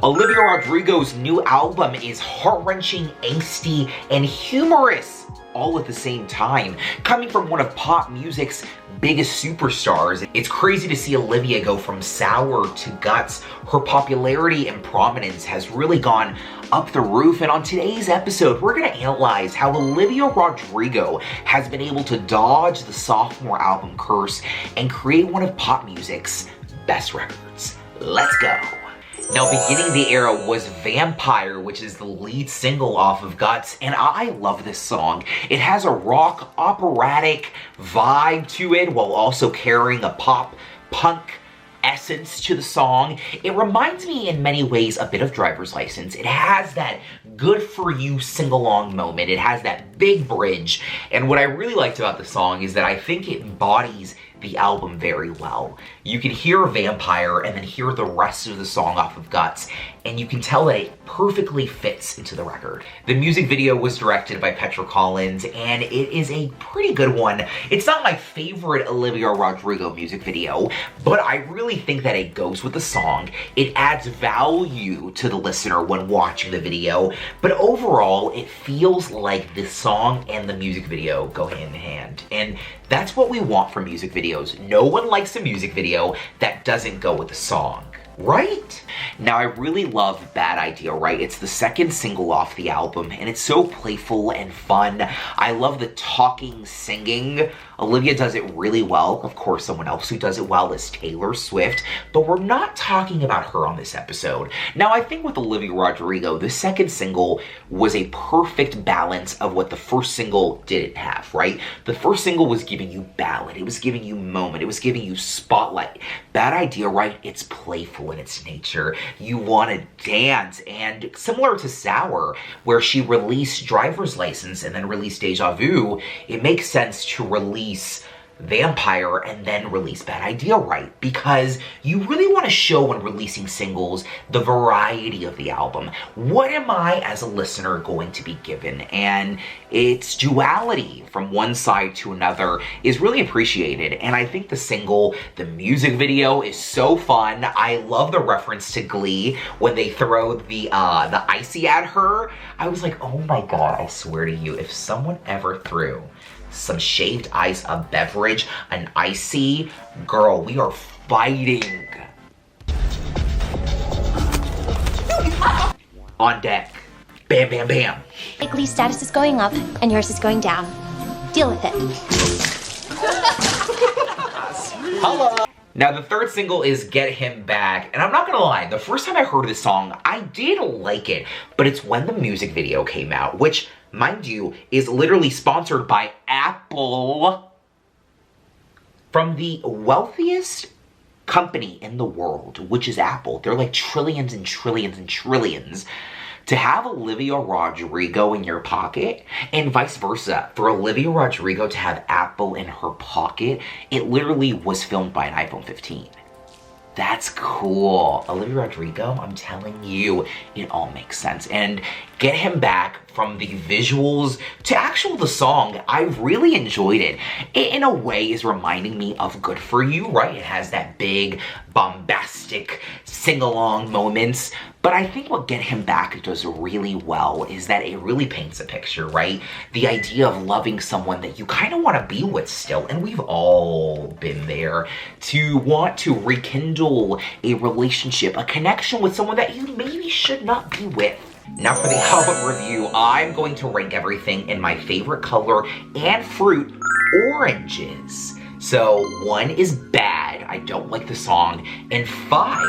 Olivia Rodrigo's new album is heart-wrenching, angsty, and humorous all at the same time. Coming from one of pop music's biggest superstars, it's crazy to see Olivia go from sour to guts. Her popularity and prominence has really gone up the roof, and on today's episode, we're gonna analyze how Olivia Rodrigo has been able to dodge the sophomore album curse and create one of pop music's best records. Let's go. Now, beginning the era was Vampire, which is the lead single off of Guts, and I love this song. It has a rock, operatic vibe to it, while also carrying a pop, punk essence to the song. It reminds me in many ways a bit of Driver's License. It has that good for you sing-along moment. It has that big bridge, and what I really liked about the song is that I think it embodies the album very well. You can hear Vampire and then hear the rest of the song off of Guts, and you can tell that it perfectly fits into the record. The music video was directed by Petra Collins, and it is a pretty good one. It's not my favorite Olivia Rodrigo music video, but I really think that it goes with the song. It adds value to the listener when watching the video, but overall, it feels like the song and the music video go hand in hand. And that's what we want from music videos. No one likes a music video that doesn't go with the song, right? Now, I really love Bad Idea, right? It's the second single off the album, and it's so playful and fun. I love the talking, singing. Olivia does it really well. Of course, someone else who does it well is Taylor Swift, but we're not talking about her on this episode. Now, I think with Olivia Rodrigo, the second single was a perfect balance of what the first single didn't have, right? The first single was giving you ballad, it was giving you moment, it was giving you spotlight. Bad Idea, right? It's playful in its nature. You want to dance, and similar to Sour, where she released Driver's License and then released Deja Vu, it makes sense to release Vampire and then release Bad Idea, right? Because you really want to show when releasing singles the variety of the album. What am I as a listener going to be given? And its duality from one side to another is really appreciated. And I think the single, the music video is so fun. I love the reference to Glee when they throw the icy at her. I was like, oh my God, I swear to you, if someone ever threw some shaved ice, a beverage, an icy, girl, we are fighting. On deck. Bam, bam, bam. Glee's status is going up and yours is going down. Deal with it. Hello. Now, the third single is Get Him Back, and I'm not gonna lie, the first time I heard this song, I did like it, but it's when the music video came out, which, mind you, is literally sponsored by Apple, from the wealthiest company in the world, which is Apple. They're like trillions and trillions and trillions. To have Olivia Rodrigo in your pocket, and vice versa, for Olivia Rodrigo to have Apple in her pocket, it literally was filmed by an iPhone 15. That's cool. Olivia Rodrigo, I'm telling you, it all makes sense. And Get Him Back, from the visuals to the song, I really enjoyed it. It, in a way, is reminding me of Good For You, right? It has that big, bombastic, sing-along moments. But I think what Get Him Back does really well is that it really paints a picture, right? The idea of loving someone that you kind of want to be with still, and we've all been there, to want to rekindle a relationship, a connection with someone that you maybe should not be with. Now, for the album review, I'm going to rank everything in my favorite color and fruit, oranges. So 1 is bad, I don't like the song, and 5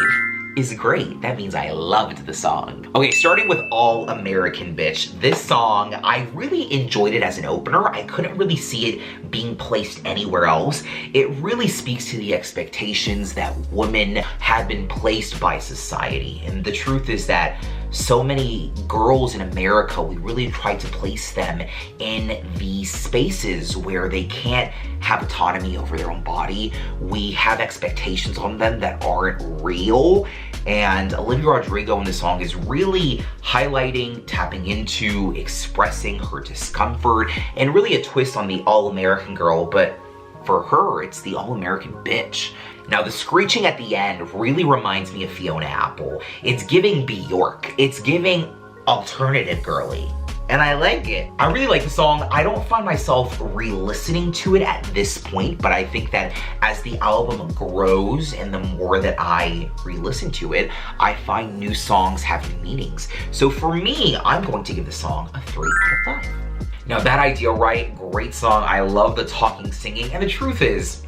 is great. That means I loved the song. Okay, starting with All American Bitch. This song, I really enjoyed it as an opener. I couldn't really see it being placed anywhere else. It really speaks to the expectations that women have been placed by society. And the truth is that so many girls in America, we really try to place them in these spaces where they can't have autonomy over their own body. We have expectations on them that aren't real. And Olivia Rodrigo in this song is really highlighting, tapping into, expressing her discomfort, and really a twist on the all-American girl, but for her, it's the all-American bitch. Now, the screeching at the end really reminds me of Fiona Apple. It's giving Bjork. It's giving alternative girly. And I like it. I really like the song. I don't find myself re-listening to it at this point, but I think that as the album grows and the more that I re-listen to it, I find new songs have new meanings. So for me, I'm going to give the song a 3 out of 5. Now, Bad Idea, right? Great song. I love the talking, singing, and the truth is,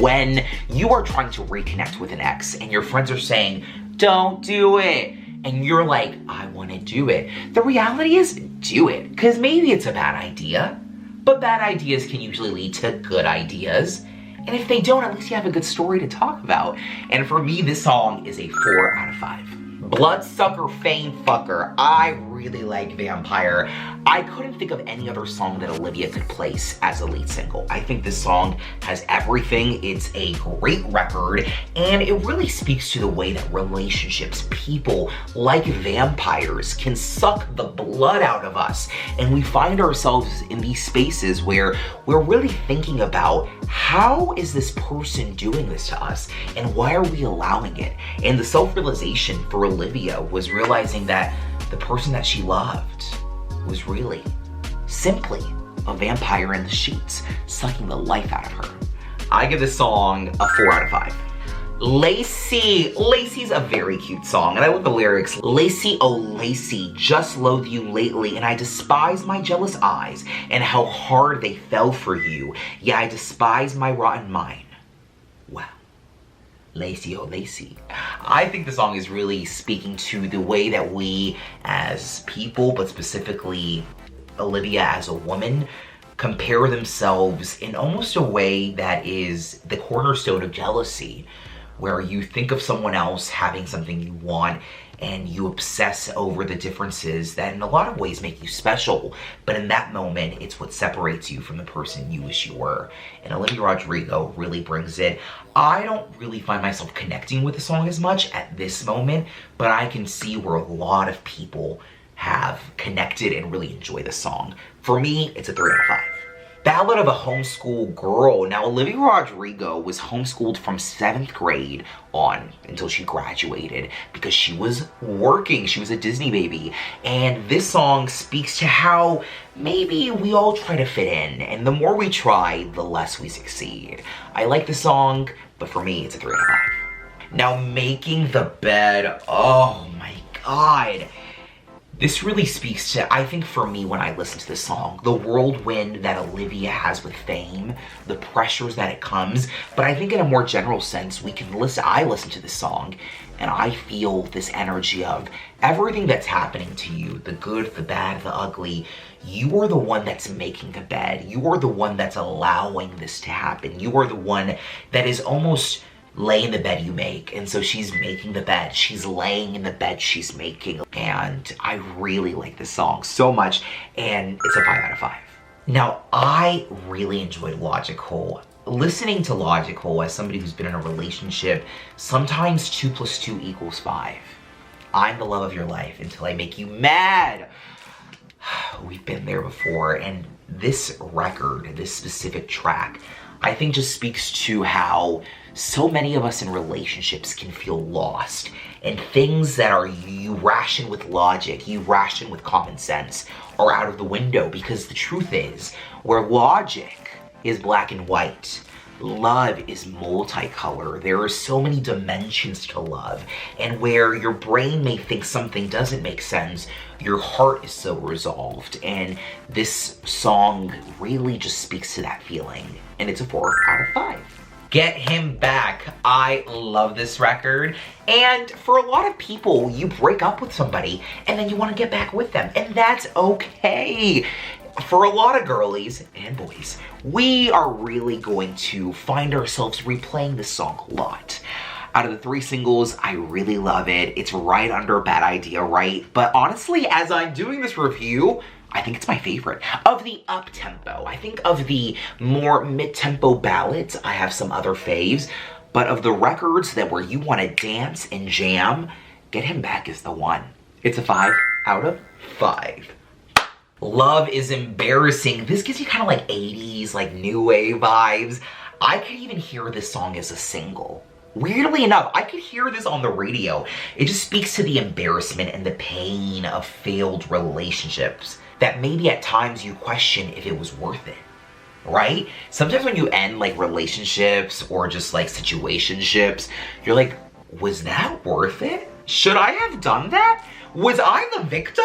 when you are trying to reconnect with an ex and your friends are saying, don't do it, and you're like, I want to do it. The reality is, do it. Because maybe it's a bad idea, but bad ideas can usually lead to good ideas. And if they don't, at least you have a good story to talk about. And for me, this song is a 4 out of 5. Bloodsucker Fame Fucker. I really like Vampire. I couldn't think of any other song that Olivia could place as a lead single. I think this song has everything. It's a great record, and it really speaks to the way that relationships, people like vampires, can suck the blood out of us. And we find ourselves in these spaces where we're really thinking about, how is this person doing this to us? And why are we allowing it? And the self-realization for Olivia was realizing that the person that she loved was really simply a vampire in the sheets, sucking the life out of her. I give this song a 4 out of 5. Lacey. Lacey's a very cute song, and I love the lyrics. Lacey, oh Lacey, just loathe you lately, and I despise my jealous eyes, and how hard they fell for you. Yeah, I despise my rotten mind. Wow. Lacey, oh Lacey. I think the song is really speaking to the way that we as people, but specifically Olivia as a woman, compare themselves in almost a way that is the cornerstone of jealousy, where you think of someone else having something you want and you obsess over the differences that in a lot of ways make you special, but in that moment, it's what separates you from the person you wish you were. And Olivia Rodrigo really brings it. I don't really find myself connecting with the song as much at this moment, but I can see where a lot of people have connected and really enjoy the song. For me, it's a 3 out of 5. Ballad of a Homeschool Girl. Now, Olivia Rodrigo was homeschooled from 7th grade on until she graduated because she was working. She was a Disney baby. And this song speaks to how maybe we all try to fit in, and the more we try, the less we succeed. I like the song, but for me, it's a 3 out of 5. Now, Making the Bed. Oh my God. This really speaks to, I think for me, when I listen to this song, the whirlwind that Olivia has with fame, the pressures that it comes, but I think in a more general sense, I listen to this song, and I feel this energy of everything that's happening to you, the good, the bad, the ugly. You are the one that's making the bed. You are the one that's allowing this to happen. You are the one that is almost lay in the bed you make. And so she's making the bed. She's laying in the bed she's making. And I really like this song so much. And it's a 5 out of 5. Now, I really enjoyed Logical. Listening to Logical as somebody who's been in a relationship, sometimes 2 + 2 = 5. I'm the love of your life until I make you mad. We've been there before. And this record, this specific track, I think just speaks to how so many of us in relationships can feel lost, and things that are you ration with logic, you ration with common sense, are out of the window, because the truth is, where logic is black and white, love is multicolor. There are so many dimensions to love, and where your brain may think something doesn't make sense, your heart is so resolved. And this song really just speaks to that feeling, and it's a 4 out of 5. Get Him Back. I love this record. And for a lot of people, you break up with somebody and then you want to get back with them, and that's okay. For a lot of girlies and boys, we are really going to find ourselves replaying this song a lot. Out of the 3 singles, I really love it. It's right under Bad Idea, right? But honestly, as I'm doing this review, I think it's my favorite. Of the up-tempo, I think of the more mid-tempo ballads, I have some other faves. But of the records that where you want to dance and jam, Get Him Back is the one. It's a 5 out of 5. Love is Embarrassing. This gives you kind of like 80s, like new wave vibes. I could even hear this song as a single. Weirdly enough, I could hear this on the radio. It just speaks to the embarrassment and the pain of failed relationships that maybe at times you question if it was worth it, right? Sometimes when you end like relationships or just like situationships, you're like, was that worth it? Should I have done that? Was I the victim?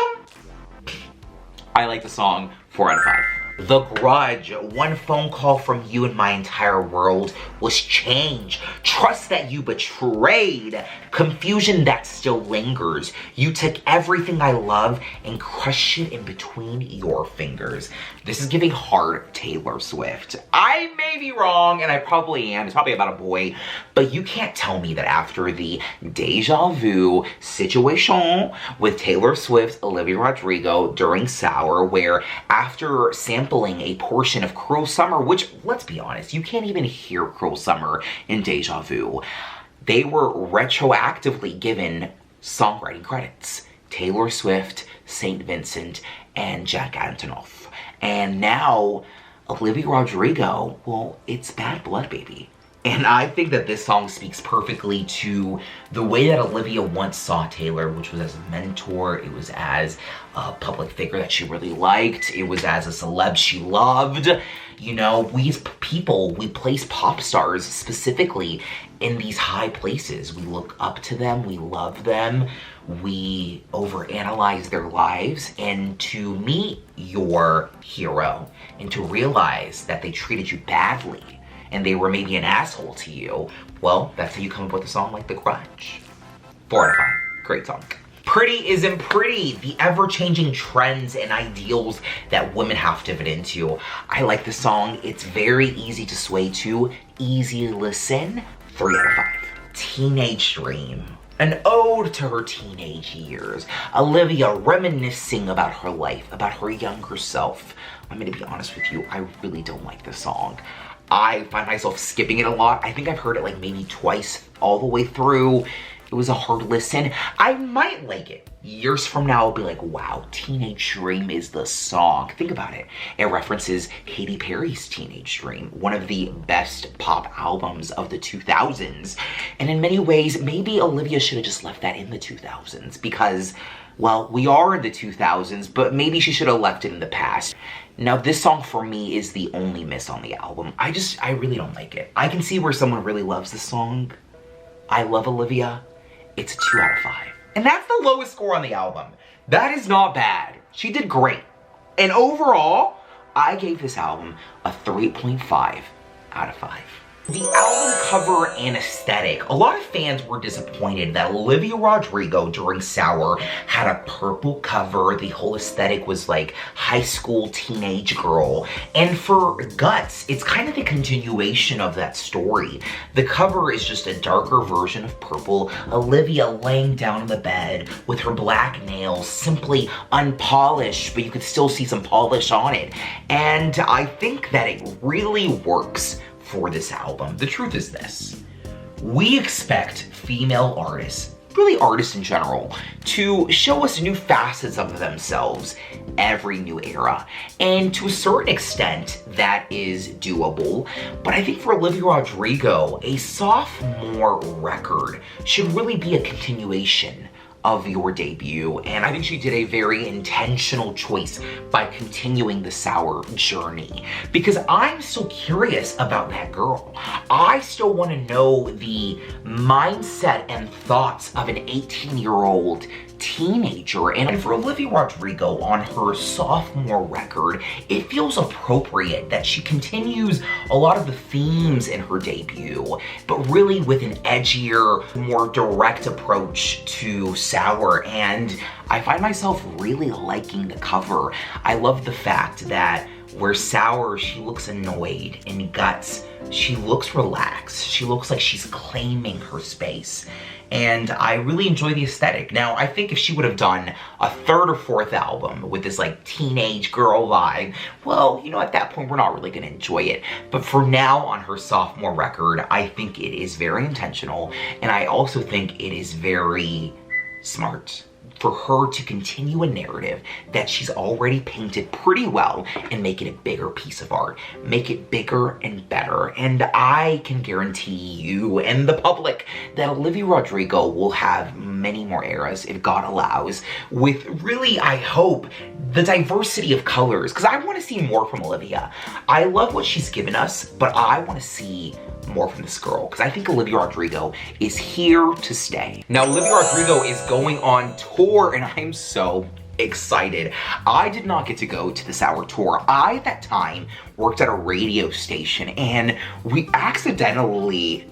I like the song, 4 out of 5. The Grudge, one phone call from you and my entire world was change. Trust that you betrayed. Confusion that still lingers. You took everything I love and crushed it in between your fingers. This is giving hard Taylor Swift. I may be wrong, and I probably am. It's probably about a boy, but you can't tell me that after the deja vu situation with Taylor Swift, Olivia Rodrigo during Sour, where after sampling a portion of Cruel Summer, which, let's be honest, you can't even hear Cruel Summer in Deja Vu, they were retroactively given songwriting credits. Taylor Swift, St. Vincent, and Jack Antonoff. And now, Olivia Rodrigo, well, it's Bad Blood, baby. And I think that this song speaks perfectly to the way that Olivia once saw Taylor, which was as a mentor, it was as a public figure that she really liked, it was as a celeb she loved. You know, we as people, we place pop stars specifically in these high places. We look up to them, we love them, we overanalyze their lives, and to meet your hero and to realize that they treated you badly and they were maybe an asshole to you, well, that's how you come up with a song like The Grudge. 4 out of 5. Great song. Pretty Isn't Pretty, the ever-changing trends and ideals that women have to fit into. I like the song. It's very easy to sway to, easy to listen. 3 out of 5. Teenage Dream, an ode to her teenage years. Olivia reminiscing about her life, about her younger self. I'm gonna be honest with you, I really don't like this song. I find myself skipping it a lot. I think I've heard it like maybe twice all the way through. It was a hard listen. I might like it. Years from now, I'll be like, wow, Teenage Dream is the song. Think about it. It references Katy Perry's Teenage Dream, one of the best pop albums of the 2000s. And in many ways, maybe Olivia should have just left that in the 2000s because, well, we are in the 2000s, but maybe she should have left it in the past. Now, this song for me is the only miss on the album. I really don't like it. I can see where someone really loves this song. I love Olivia. It's a 2 out of 5. And that's the lowest score on the album. That is not bad. She did great. And overall, I gave this album a 3.5 out of 5. The album cover and aesthetic. A lot of fans were disappointed that Olivia Rodrigo during Sour had a purple cover. The whole aesthetic was like high school teenage girl. And for Guts, it's kind of the continuation of that story. The cover is just a darker version of purple. Olivia laying down in the bed with her black nails, simply unpolished, but you could still see some polish on it. And I think that it really works for this album. The truth is this: we expect female artists, really artists in general, to show us new facets of themselves every new era. And to a certain extent, that is doable. But I think for Olivia Rodrigo, a sophomore record should really be a continuation of your debut, and I think she did a very intentional choice by continuing the Sour journey, because I'm still curious about that girl. I still want to know the mindset and thoughts of an 18-year-old teenager. And for Olivia Rodrigo on her sophomore record, it feels appropriate that she continues a lot of the themes in her debut, but really with an edgier, more direct approach to Sour. And I find myself really liking the cover. I love the fact that where Sour, she looks annoyed, and Guts, she looks relaxed. She looks like she's claiming her space. And I really enjoy the aesthetic. Now, I think if she would have done a third or fourth album with this like teenage girl vibe, well, you know, at that point, we're not really gonna enjoy it. But for now, on her sophomore record, I think it is very intentional. And I also think it is very smart. for her to continue a narrative that she's already painted pretty well and make it a bigger piece of art. Make it bigger and better. And I can guarantee you and the public that Olivia Rodrigo will have many more eras, if God allows, with really, I hope, the diversity of colors, because I want to see more from Olivia. I love what she's given us, but I want to see more from this girl, because I think Olivia Rodrigo is here to stay. Now, Olivia Rodrigo is going on tour, and I'm so excited. I did not get to go to this hour tour. I, at that time, worked at a radio station, and we accidentally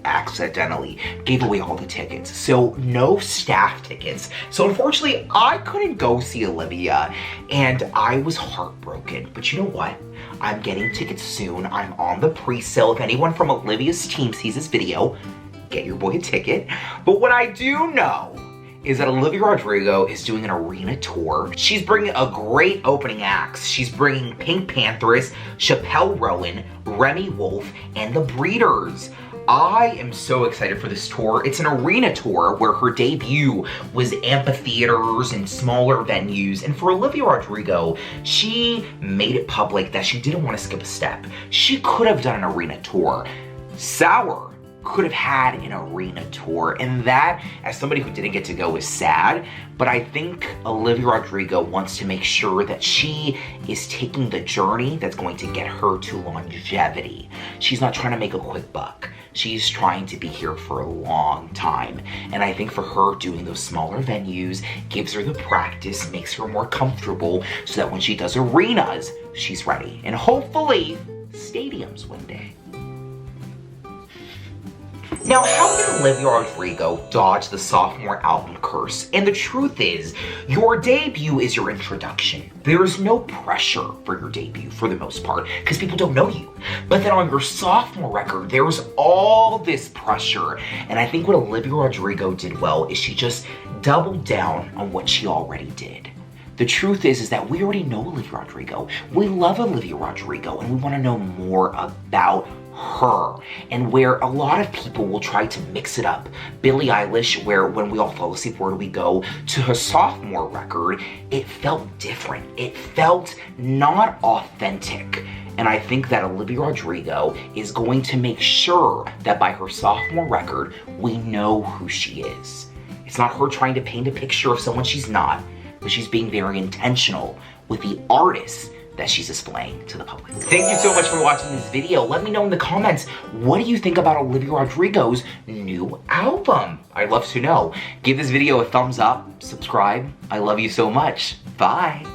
gave away all the tickets. So no staff tickets. So unfortunately, I couldn't go see Olivia, and I was heartbroken. But you know what? I'm getting tickets soon. I'm on the pre-sale. If anyone from Olivia's team sees this video, get your boy a ticket. But what I do know is that Olivia Rodrigo is doing an arena tour. She's bringing a great opening acts. She's bringing Pink Pantheress, Chappelle Rowan, Remy Wolf, and The Breeders. I am so excited for this tour. It's an arena tour where her debut was amphitheaters and smaller venues. And for Olivia Rodrigo, she made it public that she didn't want to skip a step. She could have done an arena tour. Sour could have had an arena tour, and that, as somebody who didn't get to go, is sad. But I think Olivia Rodrigo wants to make sure that she is taking the journey that's going to get her to longevity. She's not trying to make a quick buck. She's trying to be here for a long time. And I think for her, doing those smaller venues gives her the practice, makes her more comfortable, so that when she does arenas, she's ready. And hopefully, stadiums one day. Now, how did Olivia Rodrigo dodge the sophomore album curse? And the truth is, your debut is your introduction. There's no pressure for your debut, for the most part, because people don't know you. But then on your sophomore record, there's all this pressure. And I think what Olivia Rodrigo did well is she just doubled down on what she already did. The truth is that we already know Olivia Rodrigo. We love Olivia Rodrigo, and we want to know more about her. And where a lot of people will try to mix it up. Billie Eilish, where When We All Fall Asleep, Where Do We Go, to her sophomore record, it felt different. It felt not authentic. And I think that Olivia Rodrigo is going to make sure that by her sophomore record, we know who she is. It's not her trying to paint a picture of someone she's not, but she's being very intentional with the artist that she's displaying to the public. Thank you so much for watching this video. Let me know in the comments, what do you think about Olivia Rodrigo's new album? I'd love to know. Give this video a thumbs up, subscribe. I love you so much. Bye.